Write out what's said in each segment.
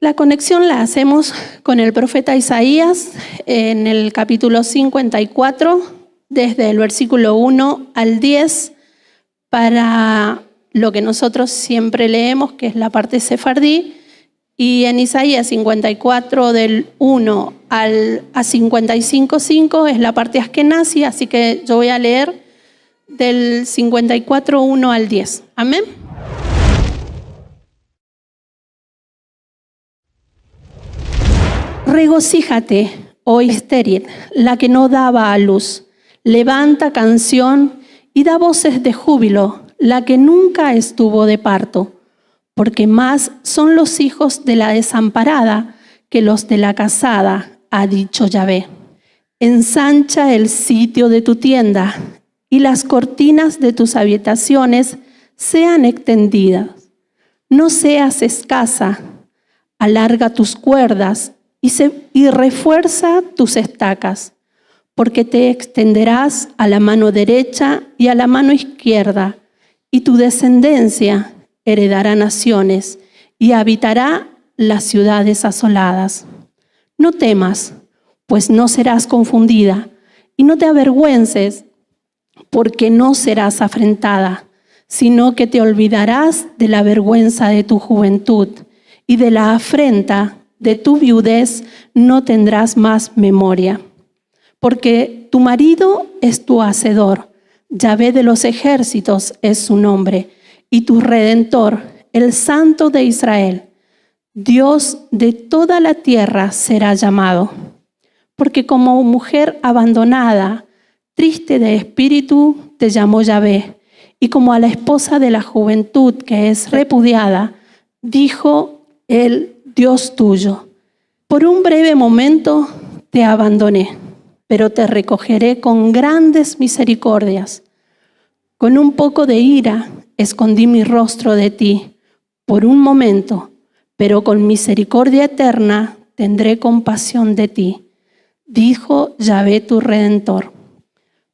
La conexión la hacemos con el profeta Isaías en el capítulo 54, desde el versículo 1 al 10, para lo que nosotros siempre leemos, que es la parte sefardí, y en Isaías 54, del 1 a 55:5, es la parte askenazi, así que yo voy a leer del 54, 1 al 10. Amén. Regocíjate, oh estéril, la que no daba a luz. Levanta canción y da voces de júbilo, la que nunca estuvo de parto. Porque más son los hijos de la desamparada que los de la casada, ha dicho Yahvé. Ensancha el sitio de tu tienda y las cortinas de tus habitaciones sean extendidas. No seas escasa, alarga tus cuerdas y refuerza tus estacas, porque te extenderás a la mano derecha y a la mano izquierda, y tu descendencia heredará naciones y habitará las ciudades asoladas. No temas, pues no serás confundida, y no te avergüences, porque no serás afrentada, sino que te olvidarás de la vergüenza de tu juventud, y de la afrenta de tu viudez no tendrás más memoria. Porque tu marido es tu hacedor, Yahvé de los ejércitos es su nombre, y tu Redentor, el Santo de Israel. Dios de toda la tierra será llamado. Porque como mujer abandonada, triste de espíritu, te llamó Yahvé, y como a la esposa de la juventud que es repudiada, dijo el Dios tuyo: por un breve momento te abandoné, pero te recogeré con grandes misericordias. Con un poco de ira escondí mi rostro de ti por un momento, pero con misericordia eterna tendré compasión de ti, dijo Yahvé tu Redentor.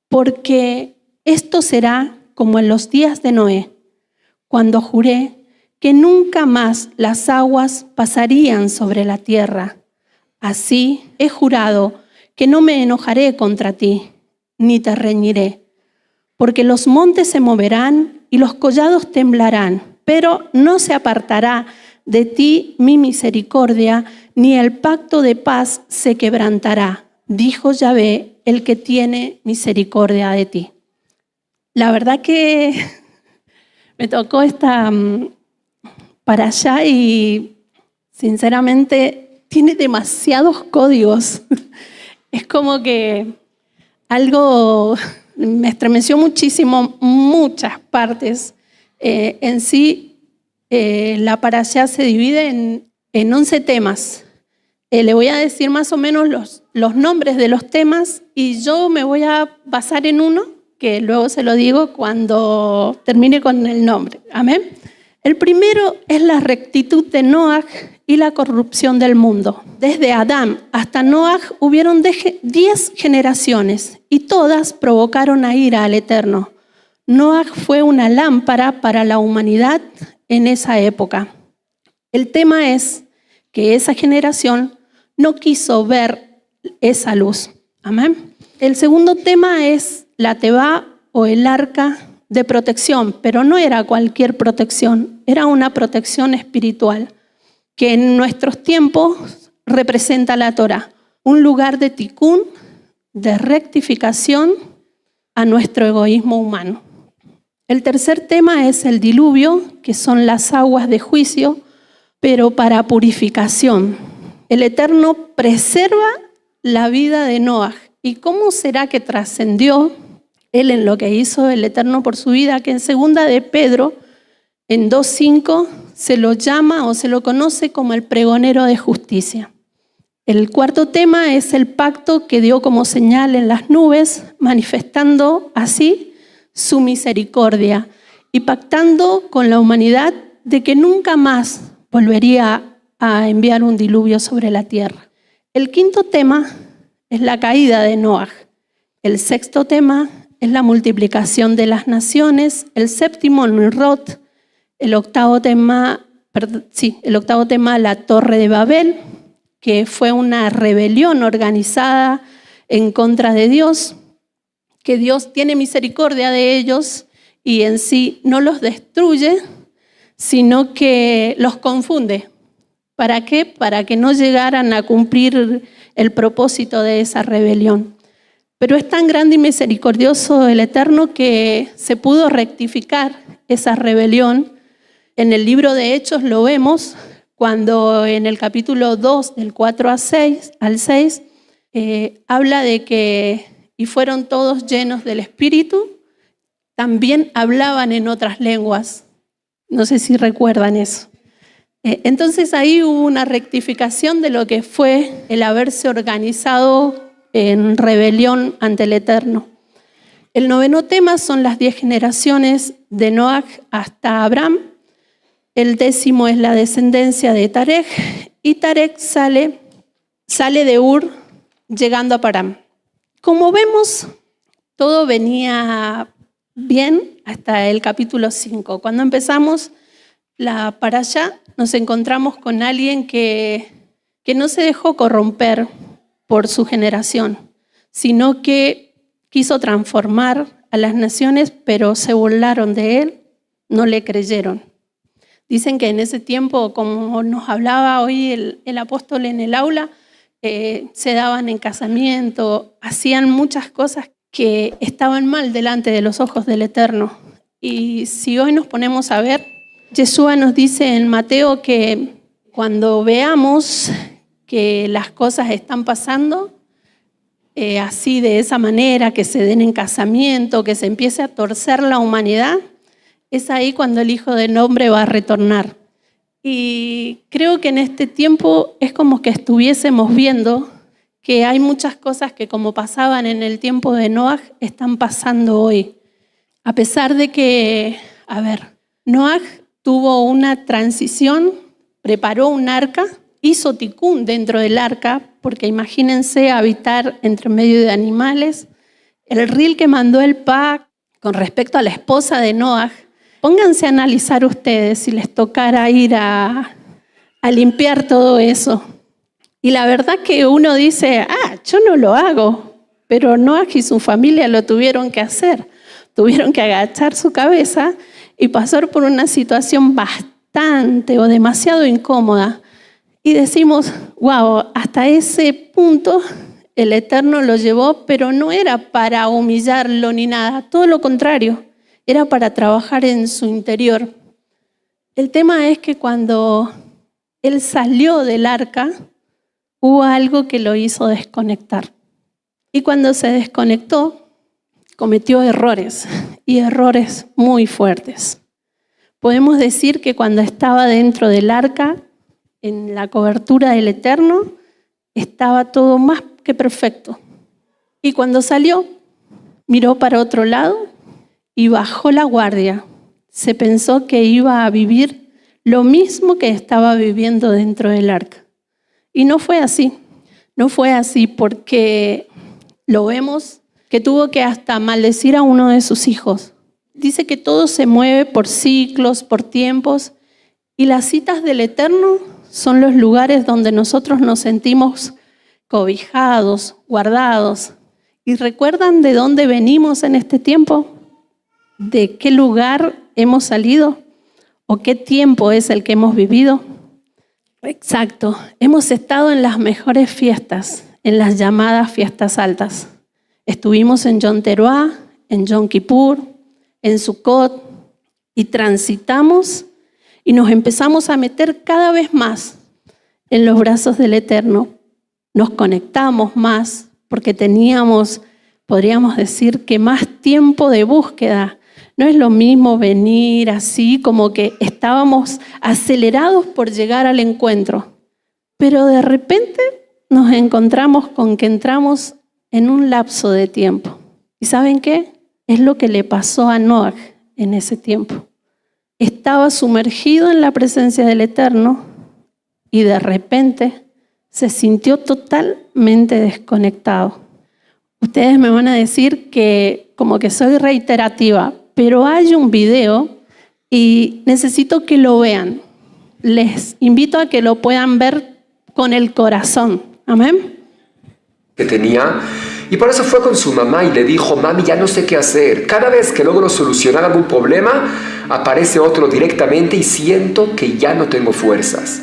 Porque esto será como en los días de Noé, cuando juré que nunca más las aguas pasarían sobre la tierra. Así he jurado que no me enojaré contra ti, ni te reñiré, porque los montes se moverán y los collados temblarán, pero no se apartará de ti mi misericordia, ni el pacto de paz se quebrantará, dijo Yahvé, el que tiene misericordia de ti. La verdad que me tocó esta para allá y sinceramente tiene demasiados códigos. Es como que algo me estremeció muchísimo, muchas partes. En sí, la parashá se divide en 11 temas. Le voy a decir más o menos los nombres de los temas y yo me voy a basar en uno que luego se lo digo cuando termine con el nombre. Amén. El primero es la rectitud de Noaj y la corrupción del mundo. Desde Adán hasta Noaj hubieron 10 generaciones y todas provocaron a ira al Eterno. Noaj fue una lámpara para la humanidad en esa época. El tema es que esa generación no quiso ver esa luz. Amén. El segundo tema es la Tebá o el arca de protección, pero no era cualquier protección, era una protección espiritual que en nuestros tiempos representa la Torá, un lugar de tikún, de rectificación a nuestro egoísmo humano. El tercer tema es el diluvio, que son las aguas de juicio, pero para purificación. El Eterno preserva la vida de Noaj. ¿Y cómo será que trascendió él en lo que hizo el Eterno por su vida? Que en 2 de Pedro, en 2:5, se lo llama o se lo conoce como el pregonero de justicia. El cuarto tema es el pacto que dio como señal en las nubes, manifestando así su misericordia y pactando con la humanidad de que nunca más volvería a enviar un diluvio sobre la tierra. El quinto tema es la caída de Noaj. El sexto tema es la multiplicación de las naciones. El séptimo, Nimrod. El octavo tema el octavo tema, la Torre de Babel, que fue una rebelión organizada en contra de Dios, que Dios tiene misericordia de ellos y en sí no los destruye, sino que los confunde. ¿Para qué? Para que no llegaran a cumplir el propósito de esa rebelión. Pero es tan grande y misericordioso el Eterno que se pudo rectificar esa rebelión. En el libro de Hechos lo vemos cuando en el capítulo 2, del 4 al 6, habla de que y fueron todos llenos del Espíritu, también hablaban en otras lenguas. No sé si recuerdan eso. Entonces ahí hubo una rectificación de lo que fue el haberse organizado en rebelión ante el Eterno. El noveno tema son las 10 generaciones de Noaj hasta Abraham. El 10º es la descendencia de Tarec, y Tarec sale de Ur llegando a Parán. Como vemos, todo venía bien hasta el capítulo 5. Cuando empezamos la parashá, nos encontramos con alguien que no se dejó corromper por su generación, sino que quiso transformar a las naciones, pero se burlaron de él, no le creyeron. Dicen que en ese tiempo, como nos hablaba hoy el apóstol en el aula, se daban en casamiento, hacían muchas cosas que estaban mal delante de los ojos del Eterno. Y si hoy nos ponemos a ver, Yeshua nos dice en Mateo que cuando veamos que las cosas están pasando así de esa manera, que se den en casamiento, que se empiece a torcer la humanidad, es ahí cuando el Hijo del Hombre va a retornar. Y creo que en este tiempo es como que estuviésemos viendo que hay muchas cosas que como pasaban en el tiempo de Noaj, están pasando hoy. A pesar de que, Noaj tuvo una transición, preparó un arca, hizo ticún dentro del arca, porque imagínense habitar entre medio de animales. El reel que mandó el PAC con respecto a la esposa de Noaj, pónganse a analizar ustedes si les tocara ir a limpiar todo eso. Y la verdad que uno dice, yo no lo hago, pero Noaj y su familia lo tuvieron que hacer. Tuvieron que agachar su cabeza y pasar por una situación bastante o demasiado incómoda. Y decimos, wow, hasta ese punto el Eterno lo llevó, pero no era para humillarlo ni nada, todo lo contrario, era para trabajar en su interior. El tema es que cuando él salió del arca, hubo algo que lo hizo desconectar. Y cuando se desconectó, cometió errores, y errores muy fuertes. Podemos decir que cuando estaba dentro del arca, en la cobertura del Eterno, estaba todo más que perfecto. Y cuando salió, miró para otro lado y bajó la guardia. Se pensó que iba a vivir lo mismo que estaba viviendo dentro del arca. Y no fue así. No fue así porque lo vemos que tuvo que hasta maldecir a uno de sus hijos. Dice que todo se mueve por ciclos, por tiempos, y las citas del Eterno son los lugares donde nosotros nos sentimos cobijados, guardados. ¿Y recuerdan de dónde venimos en este tiempo? ¿De qué lugar hemos salido? ¿O qué tiempo es el que hemos vivido? Exacto, hemos estado en las mejores fiestas, en las llamadas fiestas altas. Estuvimos en Yom Teruah, en Yom Kippur, en Sukkot, y transitamos y nos empezamos a meter cada vez más en los brazos del Eterno. Nos conectamos más porque teníamos, podríamos decir, que más tiempo de búsqueda. No es lo mismo venir así como que estábamos acelerados por llegar al encuentro, pero de repente nos encontramos con que entramos en un lapso de tiempo. ¿Y saben qué? Es lo que le pasó a Noaj en ese tiempo. Estaba sumergido en la presencia del Eterno y de repente se sintió totalmente desconectado. Ustedes me van a decir que como que soy reiterativa, pero hay un video y necesito que lo vean. les invito a que lo puedan ver con el corazón. Amén. Que tenía, y por eso fue con su mamá y le dijo: mami, ya no sé qué hacer. Cada vez que logro solucionar algún problema, aparece otro directamente y siento que ya no tengo fuerzas.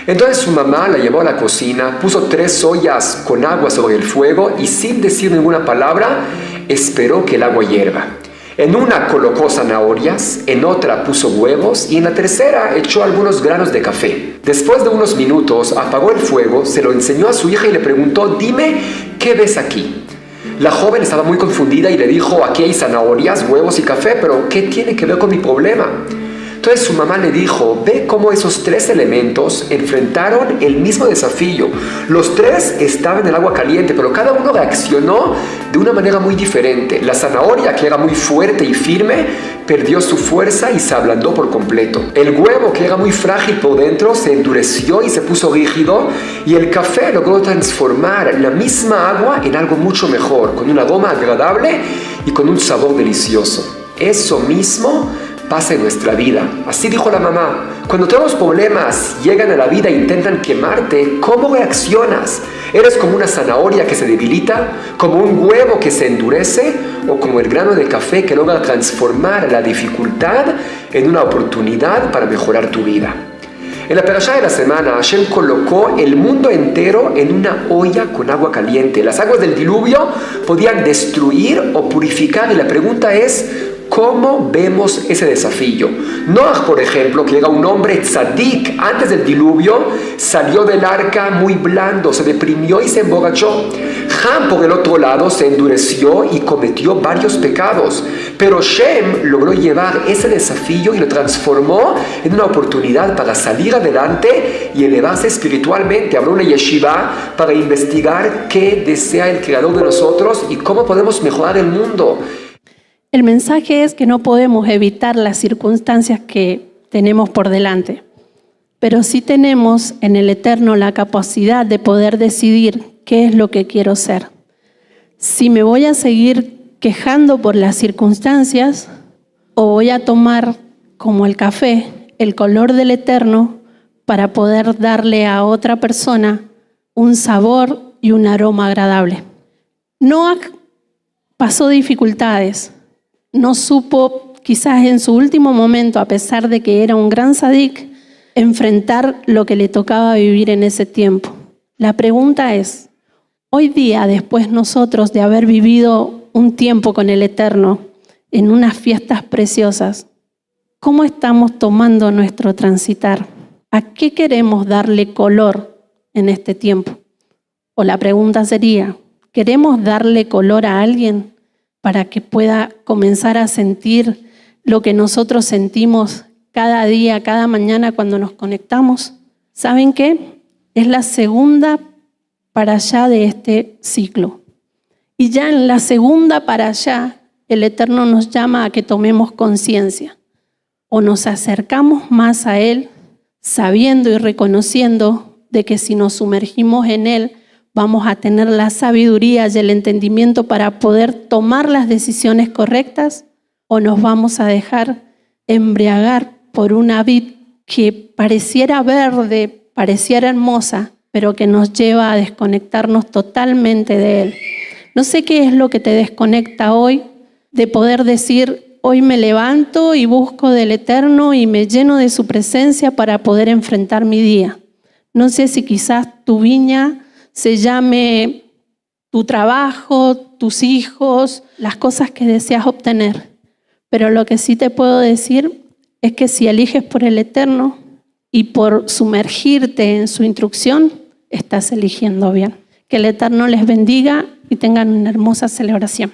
Entonces su mamá la llevó a la cocina, puso 3 ollas con agua sobre el fuego y sin decir ninguna palabra, esperó que el agua hierva. En una colocó zanahorias, en otra puso huevos y en la tercera echó algunos granos de café. Después de unos minutos apagó el fuego, se lo enseñó a su hija y le preguntó: dime, ¿qué ves aquí? La joven estaba muy confundida y le dijo: aquí hay zanahorias, huevos y café, pero ¿qué tiene que ver con mi problema? Entonces su mamá le dijo: ve cómo esos 3 elementos enfrentaron el mismo desafío. Los 3 estaban en el agua caliente, pero cada uno reaccionó de una manera muy diferente. La zanahoria, que era muy fuerte y firme, perdió su fuerza y se ablandó por completo. El huevo, que era muy frágil por dentro, se endureció y se puso rígido. Y el café logró transformar la misma agua en algo mucho mejor, con un aroma agradable y con un sabor delicioso. Eso mismo pasa en nuestra vida. Así dijo la mamá: cuando todos los problemas llegan a la vida e intentan quemarte, ¿cómo reaccionas? ¿Eres como una zanahoria que se debilita? ¿Como un huevo que se endurece? ¿O como el grano de café que logra transformar la dificultad en una oportunidad para mejorar tu vida? En la perashá de la semana, Hashem colocó el mundo entero en una olla con agua caliente. Las aguas del diluvio podían destruir o purificar, y la pregunta es: ¿cómo vemos ese desafío? Noah, por ejemplo, que era un hombre tzadik antes del diluvio, salió del arca muy blando, se deprimió y se emborrachó. Ham, por el otro lado, se endureció y cometió varios pecados. Pero Shem logró llevar ese desafío y lo transformó en una oportunidad para salir adelante y elevarse espiritualmente. Abrió una yeshiva para investigar qué desea el Creador de nosotros y cómo podemos mejorar el mundo. El mensaje es que no podemos evitar las circunstancias que tenemos por delante, pero sí tenemos en el Eterno la capacidad de poder decidir qué es lo que quiero ser. Si me voy a seguir quejando por las circunstancias o voy a tomar, como el café, el color del Eterno para poder darle a otra persona un sabor y un aroma agradable. Noah pasó dificultades. No supo, quizás en su último momento, a pesar de que era un gran tzadik, enfrentar lo que le tocaba vivir en ese tiempo. La pregunta es: hoy día, después nosotros de haber vivido un tiempo con el Eterno, en unas fiestas preciosas, ¿cómo estamos tomando nuestro transitar? ¿A qué queremos darle color en este tiempo? O la pregunta sería: ¿queremos darle color a alguien para que pueda comenzar a sentir lo que nosotros sentimos cada día, cada mañana cuando nos conectamos? ¿Saben qué? Es la segunda parashá de este ciclo. Y ya en la segunda parashá, el Eterno nos llama a que tomemos conciencia. O nos acercamos más a Él, sabiendo y reconociendo de que si nos sumergimos en Él, vamos a tener la sabiduría y el entendimiento para poder tomar las decisiones correctas, o nos vamos a dejar embriagar por una vid que pareciera verde, pareciera hermosa, pero que nos lleva a desconectarnos totalmente de Él. No sé qué es lo que te desconecta hoy de poder decir: hoy me levanto y busco del Eterno y me lleno de su presencia para poder enfrentar mi día. No sé si quizás tu viña se llame tu trabajo, tus hijos, las cosas que deseas obtener. Pero lo que sí te puedo decir es que si eliges por el Eterno y por sumergirte en su instrucción, estás eligiendo bien. Que el Eterno les bendiga y tengan una hermosa celebración.